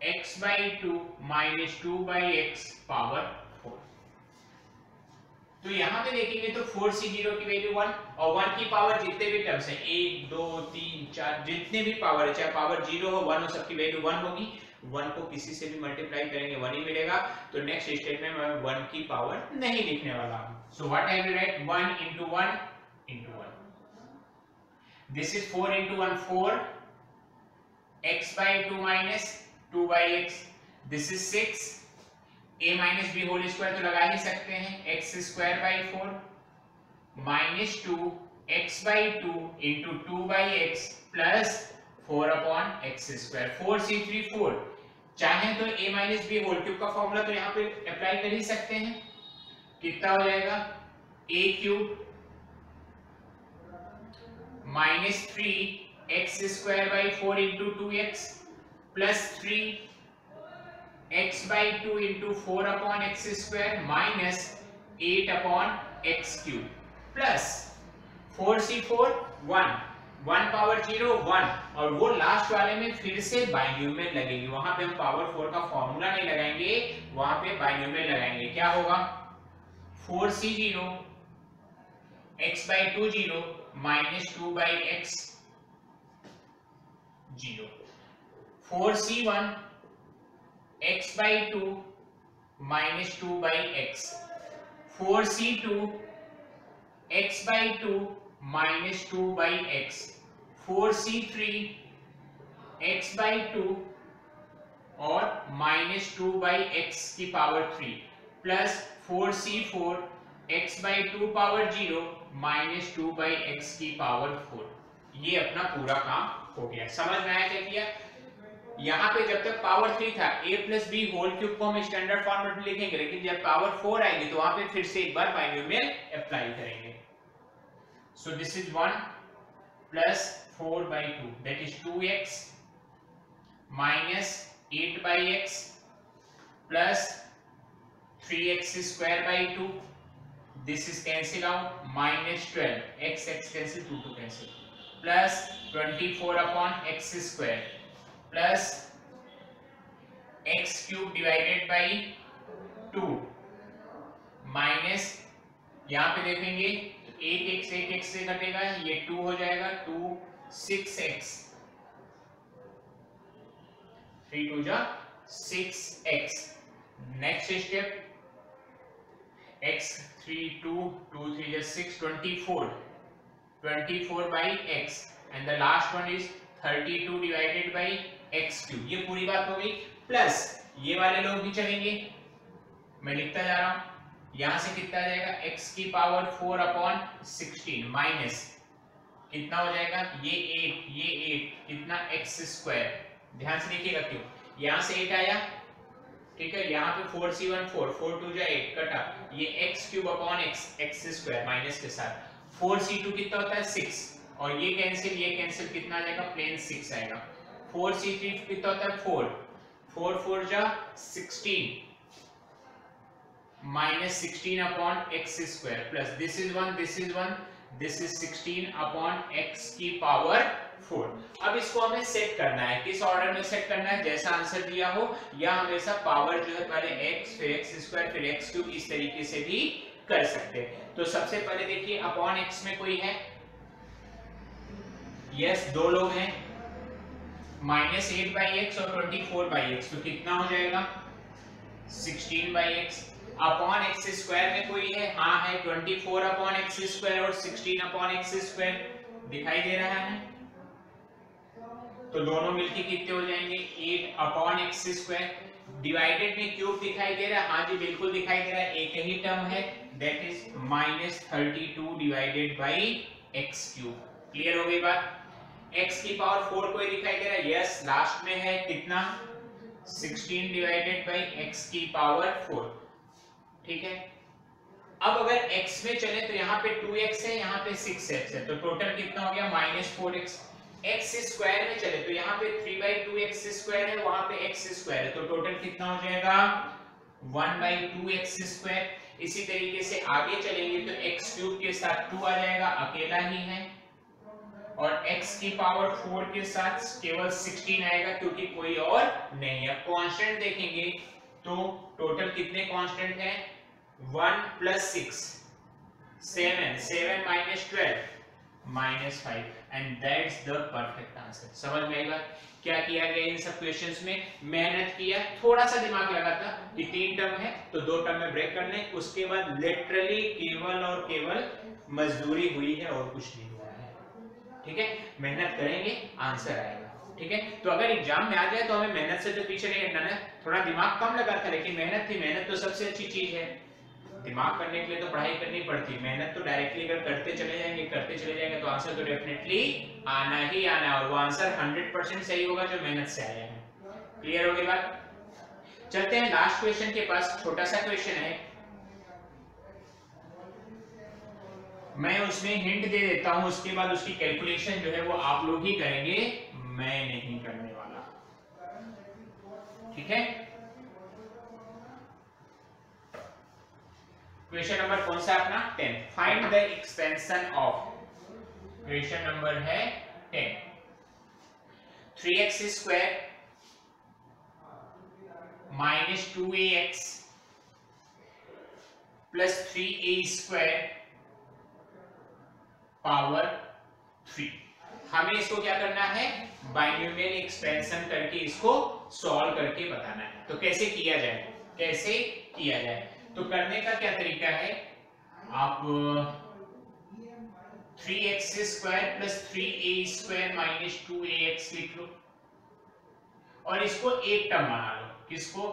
x by 2 minus 2 by x power 4। तो यहां पे देखेंगे तो 4c0 की value 1 और 1 की power जितने भी टर्म्स हैं 1 2 3 4 जितने भी पावर है, चाहे पावर 0 हो 1 हो, सबकी वैल्यू 1 होगी। 1 को किसी से भी मल्टीप्लाई करेंगे 1 ही मिलेगा। तो नेक्स्ट स्टेप में मैं 1 की पावर नहीं लिखने वाला हूं। So what I will write, 1 into 1 into 1। This is 4 into 1 4 x by 2 minus 2 by x। this is 6 a minus b whole square तो लगा ही सकते हैं, x square by 4 minus 2 x by 2 into 2 by x plus 4 upon x square। 4c3 4, चाहे तो a minus b whole cube का formula तो यहाँ पे अप्लाई कर ही सकते हैं। कितना हो जाएगा, a cube minus 3 x square by 4 into 2x plus 3 x by 2 into 4 upon x square minus 8 upon x cube plus 4c4 1 1 power 0 1 और वो लास्ट वाले में फिर से बाइनोमियल लगेगी। वहां पे हम पावर 4 का फॉर्मूला नहीं लगाएंगे, वहां पे बाइनोमियल लगाएंगे। क्या होगा, 4c0 x by 2 0 minus 2 by x 0। 4c1 x by 2 minus 2 by x। 4c2 x by 2 minus 2 by x। 4c3 x by 2 और minus 2 by x की power 3 plus 4c4 x by 2 power 0 minus 2 by x की power 4। ये अपना पूरा काम हो गया। समझ में आया क्या किया? यहाँ पे जब तक पावर 3 था a plus b whole cube को हम स्टैंडर्ड फॉर्मेट में लिखेंगे, लेकिन जब पावर 4 आएगी तो वहां पे फिर से एक बार बाइनोमियल अप्लाई करेंगे। सो this is 1 plus 4 by 2 that is 2x minus 8 by x plus 3x square by 2। This is cancel out, minus 12 x cancel 2 to cancel plus 24 upon x square plus x cube divided by 2 minus, यहाँ पे देखेंगे तो एक x से घटेगा, ये 2 हो जाएगा, 2 6x 3 2 जा 6x। नेक्स्ट स्टेप x 3 2 2 3 जा 6 24 by x and the last one is 32 divided by x cube। ये पूरी बात हो गई। प्लस ये वाले लोग भी चलेंगे, मैं लिखता जा रहा हूं, यहां से कितना आ जाएगा x की पावर 4 अपॉन 16 माइनस कितना हो जाएगा ये 8 कितना x स्क्वायर, ध्यान से देखिएगा क्यों, यहां से 8 आया, ठीक है, यहाँ पे 4c1 4 4 2 जा 8 कटा, ये x cube upon x square minus के साथ 4c2 कितना होता है 6 और ये कैंसिल कितना आ जाएगा प्लेन 6 आएगा, 4c3 कितना होता है 4 4 4 जा 16 minus 16 upon x square plus this is 1 this is 16 upon x की पावर 4। अब इसको हमें सेट करना है, किस ऑर्डर में सेट करना है, जैसा आंसर दिया हो या हमेशा पावर जो है पहले x फिर x स्क्वायर फिर x क्यूब इस तरीके से भी कर सकते हैं। तो सबसे पहले देखिए अपॉन x में कोई है, यस दो लोग हैं, माइनस 8/x और 24/x, तो कितना हो जाएगा 16/x, अपॉन x स्क्वायर में कोई है, हाँ है 24 अपॉन x स्क्वायर और 16 अपॉन x स्क्वायर दिखाई दे रहा है, तो दोनों मिलके कितने हो जाएंगे 8 अपॉन x स्क्वायर, डिवाइडेड में क्यूब दिखाई दे रहा है, हाँ जी बिल्कुल दिखाई दे रहा है, एक ही टर्म है that is minus 32 divided by x cube, clear हो गई बात, x की पावर 4 कोई दिखाई दे रहा है, यस लास्ट में है कितना 16 डिवाइडेड बाई x की पावर 4, ठीक है। अब अगर x में चले तो यहाँ पे 2x है, यहाँ पे 6x है, तो टोटल कितना हो गया -4x, x स्क्वायर में चले तो यहाँ पे 3/2x स्क्वायर है, वहां पे x स्क्वायर है, तो टोटल कितना हो जाएगा 1/2x स्क्वायर। इसी तरीके से आगे चलेंगे तो x क्यूब के साथ 2 आ जाएगा, अकेला ही है, और x की पावर 4 के साथ केवल 16 आएगा क्योंकि कोई और नहीं है। कांस्टेंट देखेंगे तो टोटल कितने कांस्टेंट हैं 1 + 6 7 7 - 12 -5 and that's the perfect answer. समझ में आई बात, क्या किया गया इन सब क्वेश्चंस में, मेहनत किया, थोड़ा सा दिमाग लगा था कि 3 टर्म है तो 2 टर्म में ब्रेक करने, उसके बाद लिटरली केवल और केवल मजदूरी हुई है और कुछ नहीं हुआ है, ठीक है, मेहनत करेंगे आंसर आएगा, ठीक है। तो अगर एग्जाम में आ जाए तो हमें मेहनत से तो पीछे नहीं हटना है, थोड़ा दिमाग कम लगा था लेकिन मेहनत थी, मेहनत तो सबसे अच्छी चीज है, दिमाग करने के लिए तो पढ़ाई करनी पड़ती है, मेहनत तो डायरेक्टली अगर करते चले जाएंगे तो आंसर तो डेफिनेटली आना ही आना है, और वो आंसर 100% सही होगा जो मेहनत से आया है, क्लियर हो गई बात। चलते हैं लास्ट क्वेश्चन के पास, छोटा सा क्वेश्चन है, मैं उसमें हिंट दे देता हूं, उसके बाद उसकी कैलकुलेशन जो है वो आप लोग ही करेंगे, मैं नहीं करने वाला, ठीक है। क्वेश्चन नंबर कौन सा अपना 10, find the expansion of, question number है 10, 3x square minus 2ax plus 3a square power 3। हमें इसको क्या करना है, बाइनोमियल एक्सपेंशन करके इसको सॉल्व करके बताना है। तो कैसे किया जाए, तो करने का क्या तरीका है, आप 3x square plus 3a square minus 2ax लिख लो और इसको एक टर्म बना लो, किसको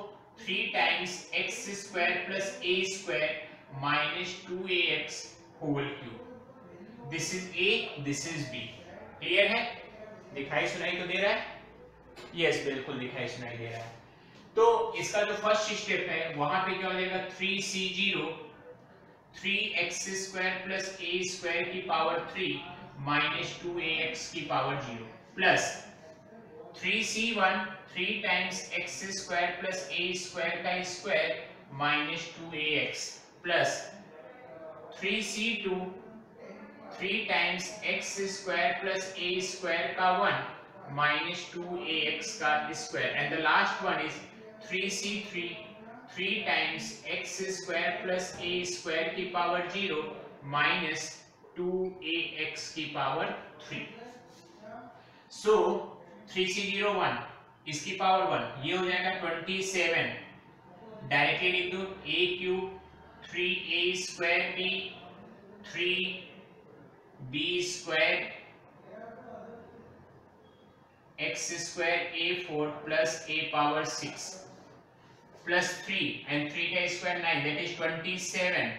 3 times x square plus a square minus 2ax whole cube, this is a this is b, clear है, दिखाई सुनाई तो दे रहा है, यस बिल्कुल दिखाई सुनाई दे रहा है। तो इसका जो फर्स्ट स्टेप है वहां पे क्या हो जाएगा 3c0 3x square plus a square की पावर 3 माइनस 2ax की power 0 plus 3c1 3 times x square plus a square का square minus 2ax plus 3c2 3 times x square plus a square का 1 माइनस 2ax का square and the last one is 3c3 3 times x square plus a square की power 0 minus 2ax की power 3। सो 3c0 1 इसकी power 1 ये हो जाएगा 27, directly लिख दो a cube 3a square b 3b square x square a4 plus a power 6 plus 3 and 3 का square 9 that is 27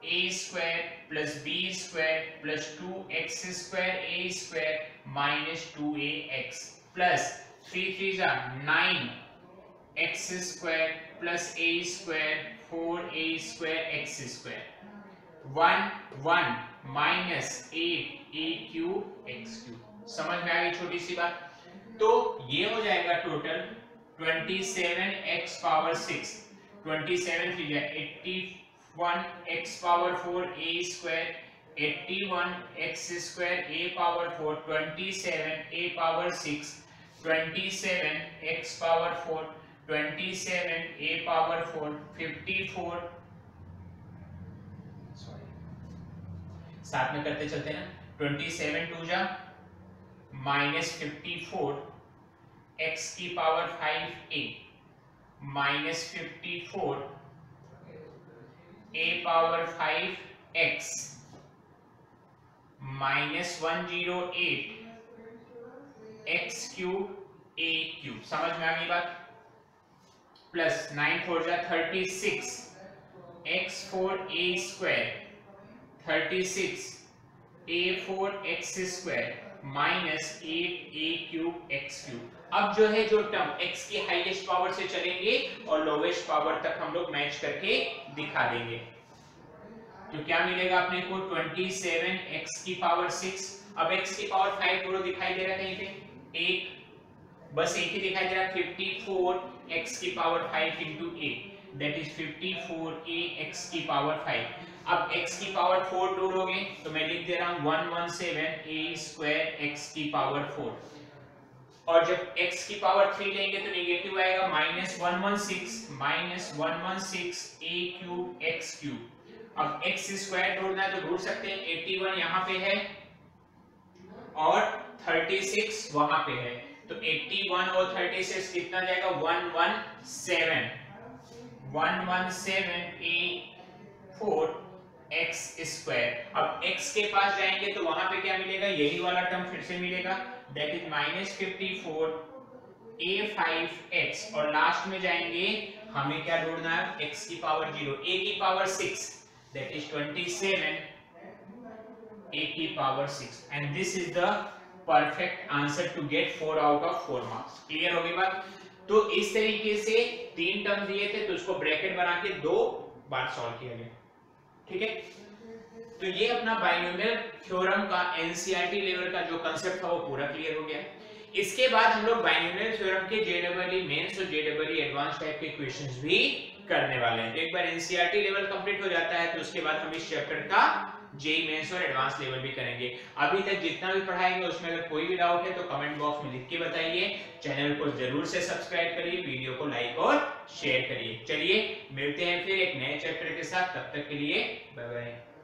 a square plus b square plus 2x square a square minus 2ax plus 3 3s are 9 x square plus a square 4a square x square 1 1 minus 8 a cube x cube. समझ में आ गई छोटी सी बात? तो ये हो जाएगा total 27x power 6 27 3 81 x power 4 a square 81 x square a power 4 27 a power 6 27 x power 4 27 a power 4 54 साथ में करते चलते हैं ना 27 2 जा माइनस 54 x की power 5a minus 54 a power 5x minus 108 x cube a cube. समझ में आ गई बात? प्लस 9 4 जा 36 x4 a square 36 a4 x square minus 8 a cube x cube. अब जो है जो टर्म x की हाईएस्ट पावर से चलेंगे और लोवेस्ट पावर तक हम लोग मैच करके दिखा देंगे। तो क्या मिलेगा अपने को 27 x की पावर 6। अब x की पावर 5 पूरा दिखाई दे रहा है कहीं पे? एक बस एक ही दिखाई दे रहा है 54 x की power 5 into a that is 54 a x की पावर 5। अब x की पावर 4 दूर हो गए तो मैं लिख दे रहा हूं 117 a स्क्वायर x की पावर 4 और जब x की पावर 3 लेंगे तो नेगेटिव आएगा -116 a क्यूब x क्यूब। अब x स्क्वायर ढूंढना है तो ढूंढ सकते हैं 81 यहाँ पे है और 36 वहां पे है तो 81 और 36 कितना जाएगा 117 a4 x स्क्वायर। अब x के पास जाएंगे तो वहां पे क्या मिलेगा? यही वाला टर्म फिर से मिलेगा दैट इज -54 a5x और लास्ट में जाएंगे हमें क्या ढूंढना है? x की पावर 0 a की पावर 6 दैट इज 27 a की power 6 and this is the perfect answer to get 4 out of 4 marks. क्लियर हो गई बात? तो इस तरीके से 3 टर्म दिए थे तो उसको ब्रैकेट बना के 2 बार सॉल्व किया गया। ठीक है, तो ये अपना बाइनोमियल थ्योरम का एनसीईआरटी लेवल का जो कांसेप्ट था वो पूरा क्लियर हो गया। इसके बाद हम लोग बाइनोमियल थ्योरम के जेईई मेंस और जेईई एडवांस टाइप के क्वेश्चंस भी करने वाले हैं। तो एक बार एनसीईआरटी लेवल कंप्लीट हो जाता है तो उसके बाद हम इस चैप्टर का जेईई मेंस और एडवांस लेवल भी करेंगे। अभी तक जितना भी पढ़ाएंगे उसमें अगर कोई भी डाउट है तो कमेंट बॉक्स में लिख के बताइए। चैनल को जरूर से सब्सक्राइब करिए, वीडियो को लाइक और शेयर करिए। चलिए मिलते हैं फिर एक नए चैप्टर के साथ, तब तक के लिए बाय बाय।